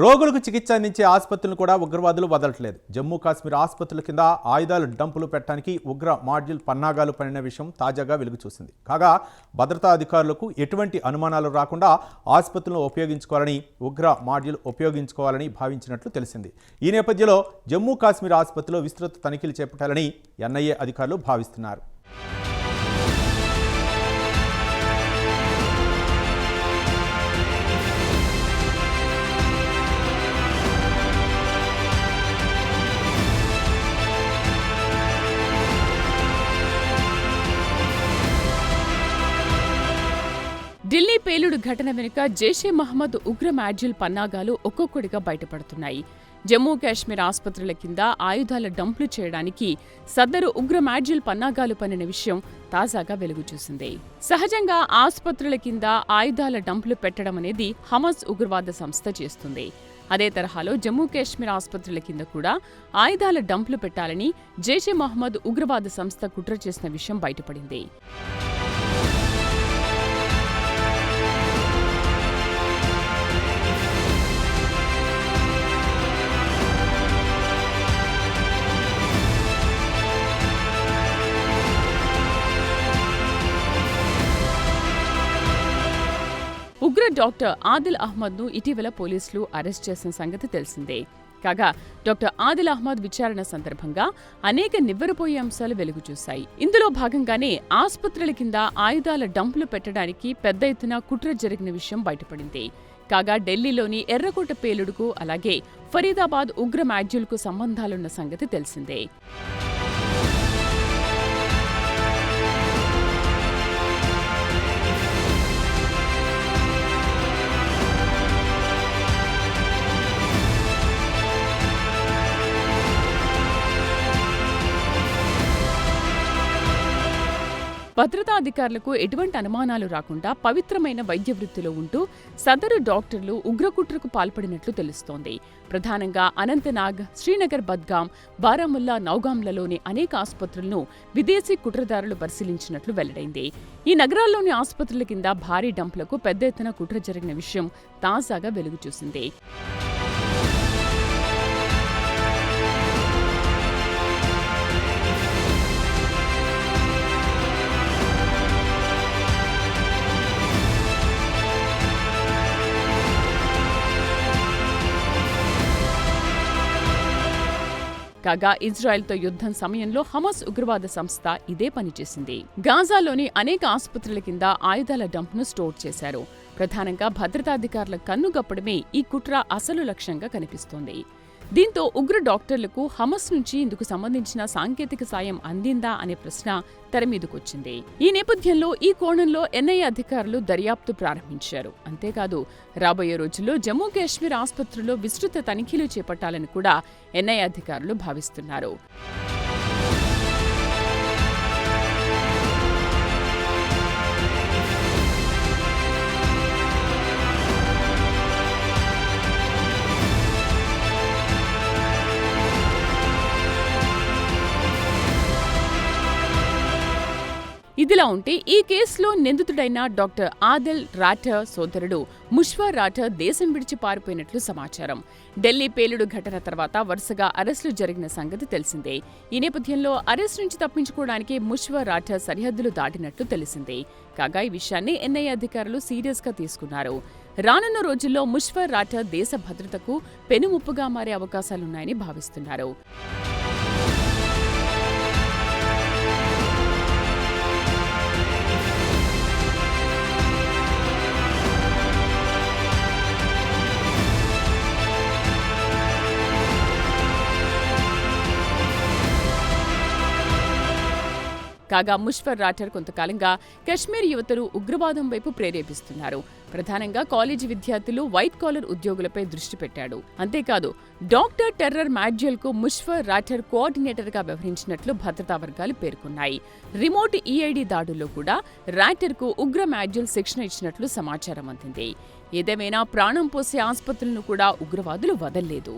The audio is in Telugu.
రోగులకు చికిత్స అందించే ఆసుపత్రులను కూడా ఉగ్రవాదులు వదలట్లేదు. జమ్మూ కాశ్మీర్ ఆసుపత్రుల కింద ఆయుధాలు డంపులు పెట్టడానికి ఉగ్ర మాడ్యూల్ పన్నాగాలు పడిన విషయం తాజాగా వెలుగు చూసింది. కాగా భద్రతా అధికారులకు ఎటువంటి అనుమానాలు రాకుండా ఆసుపత్రులను ఉపయోగించుకోవాలని ఉగ్ర మాడ్యూల్ ఉపయోగించుకోవాలని భావించినట్లు తెలిసింది. ఈ నేపథ్యంలో జమ్మూ కాశ్మీర్ ఆసుపత్రిలో విస్తృత తనిఖీలు చేపట్టాలని ఎన్ఐఏ అధికారులు భావిస్తున్నారు. ఢిల్లీ పేలుడు ఘటన వెనుక జైషే మహమ్మద్ ఉగ్ర మాడ్యూల్ పన్నాగాలు ఒక్కొక్కడిగా బయటపడుతున్నాయి. జమ్మూ కాశ్మీర్ ఆసుపత్రుల కింద ఆయుధాల డంపులు చేయడానికి సదరు ఉగ్ర మాడ్యూల్ పన్నాగాలు పనిన విషయం తాజాగా వెలుగు చూసింది. సహజంగా ఆసుపత్రుల కింద ఆయుధాల డంపులు పెట్టడం అనేది హమాస్ ఉగ్రవాద సంస్థ చేస్తుంది. అదే తరహాలో జమ్మూ కాశ్మీర్ ఆసుపత్రుల కింద కూడా ఆయుధాల డంపులు పెట్టాలని జైషే మహమ్మద్ ఉగ్రవాద సంస్థ కుట్ర చేసిన విషయం బయటపడింది. ఉగ్ర డాక్టర్ ఆదిల్ అహ్మద్ను ఇటీవల పోలీసులు అరెస్ట్ చేసిన సంగతి తెలిసిందే. కాగా డాక్టర్ ఆదిల్ అహ్మద్ విచారణ సందర్భంగా అనేక నివ్వెరపోయే అంశాలు వెలుగు చూశాయి. ఇందులో భాగంగానే ఆసుపత్రుల కింద ఆయుధాల డంపులు పెట్టడానికి పెద్ద ఎత్తున కుట్ర జరిగిన విషయం బయటపడింది. కాగా ఢిల్లీలోని ఎర్రకోట పేలుడుకు అలాగే ఫరీదాబాద్ ఉగ్ర మాడ్యూల్కు సంబంధాలున్న సంగతి తెలిసిందే. భద్రతా అధికారులకు ఎటువంటి అనుమానాలు రాకుండా పవిత్రమైన వైద్య వృత్తిలో ఉంటూ సదరు డాక్టర్లు ఉగ్రకుట్రకు పాల్పడినట్లు తెలుస్తోంది. ప్రధానంగా అనంతనాగ్, శ్రీనగర్, బద్గాం, బారాముల్లా, నౌగాంలలోని అనేక ఆసుపత్రులను విదేశీ కుట్రదారులు పరిశీలించినట్లు వెల్లడైంది. ఈ నగరాల్లోని ఆసుపత్రుల కింద భారీ డంపులకు పెద్ద ఎత్తున కుట్ర జరిగిన విషయం తాజాగా వెలుగు చూసింది. కాగా ఇజ్రాయెల్తో యుద్ధం సమయంలో హమాస్ ఉగ్రవాద సంస్థ ఇదే పని చేసింది. గాజాలోని అనేక ఆసుపత్రుల కింద ఆయుధాల డంప్ను స్టోర్ చేశారు. ప్రధానంగా భద్రతాధికారుల కన్నుగప్పడమే ఈ కుట్ర అసలు లక్ష్యంగా కనిపిస్తోంది. దీంతో ఉగ్ర డాక్టర్లకు హమాస్ నుంచి ఇందుకు సంబంధించిన సాంకేతిక సాయం అందిందా అనే ప్రశ్న తెరమీదకొచ్చింది. ఈ నేపథ్యంలో ఈ కోణంలో ఎన్ఐఏ అధికారులు దర్యాప్తు ప్రారంభించారు. అంతేకాదు రాబోయే రోజుల్లో జమ్మూ కాశ్మీర్ ఆసుపత్రుల్లో విస్తృత తనిఖీలు చేపట్టాలని కూడా ఎన్ఐఏ అధికారులు భావిస్తున్నారు. ఇదిలా ఉంటే ఈ కేసులో నిందితుడైన డాక్టర్ ఆదిల్ రాఠర్ సోదరుడు ముష్వర్ రాఠర్ దేశం విడిచి పారిపోయినట్లు సమాచారం. ఢిల్లీ పేలుడు ఘటన తర్వాత వరుసగా అరెస్టులు జరిగిన సంగతి తెలిసిందే. ఈ నేపథ్యంలో అరెస్టు నుంచి తప్పించుకోవడానికి ముష్వర్ రాఠర్ సరిహద్దులు దాటినట్లు తెలిసిందే. కాగా ఈ విషయాన్ని ఎన్ఐఏ అధికారులు సీరియస్ గా తీసుకున్నారు. రానున్న రోజుల్లో ముష్వర్ రాఠర్ దేశ భద్రతకు పెనుముప్పుగా మారే అవకాశాలున్నాయని భావిస్తున్నారు. కాగా ముష్వర్ రాఠర్ కొంతకాలంగా కశ్మీర్ యువతను ఉగ్రవాదం వైపు ప్రేరేపిస్తున్నారు. ప్రధానంగా కాలేజీ విద్యార్థులు, వైట్ కాలర్ ఉద్యోగులపై దృష్టి పెట్టాడు. అంతేకాదు డాక్టర్ టెర్రర్ మాడ్యూల్ కు ముష్వర్ రాఠర్ కోఆర్డినేటర్ గా వ్యవహరించినట్లు భద్రతా వర్గాలు పేర్కొన్నాయి. రిమోట్ ఈఐడి దాడుల్లో కూడా రాఠర్ కు ఉగ్ర మాడ్యూల్ శిక్షణ ఇచ్చినట్లు సమాచారం అందింది. ఏదేమైనా ప్రాణం పోసే ఆసుపత్రులను కూడా ఉగ్రవాదులు వదల్లేదు.